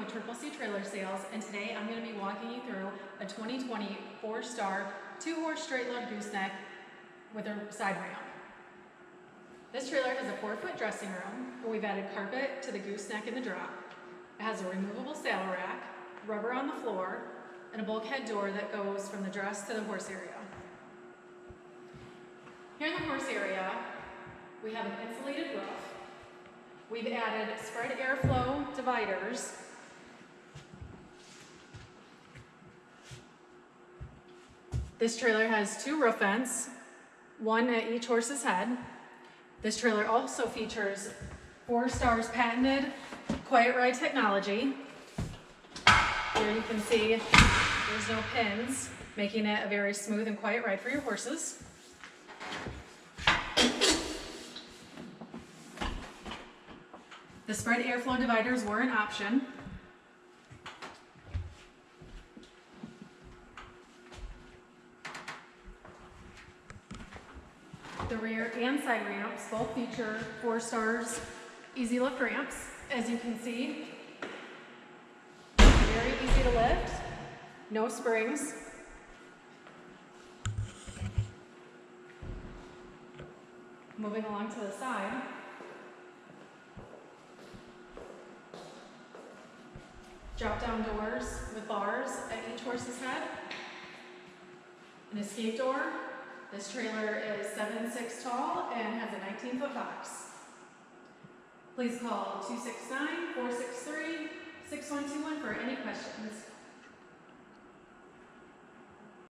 with Triple C Trailer Sales, and today I'm going to be walking you through a 2020 4-star 2-horse straight load gooseneck with a side ramp. This trailer has a 4-foot dressing room, where we've added carpet to the gooseneck and the drop. It has a removable saddle rack, rubber on the floor, and a bulkhead door that goes from the dress to the horse area. Here in the horse area, we have an insulated roof. We've added spread airflow dividers. This trailer has 2 roof vents, one at each horse's head. This trailer also features 4-star's patented Quiet Ride technology. Here you can see there's no pins, making it a very smooth and quiet ride for your horses. The spread airflow dividers were an option. The rear and side ramps both feature 4-stars easy lift ramps. As you can see, very easy to lift, no springs. Moving along to the side, drop-down doors with bars at each horse's head, an escape door. This trailer is 7'6" tall and has a 19-foot box. Please call 269-463-6121 for any questions.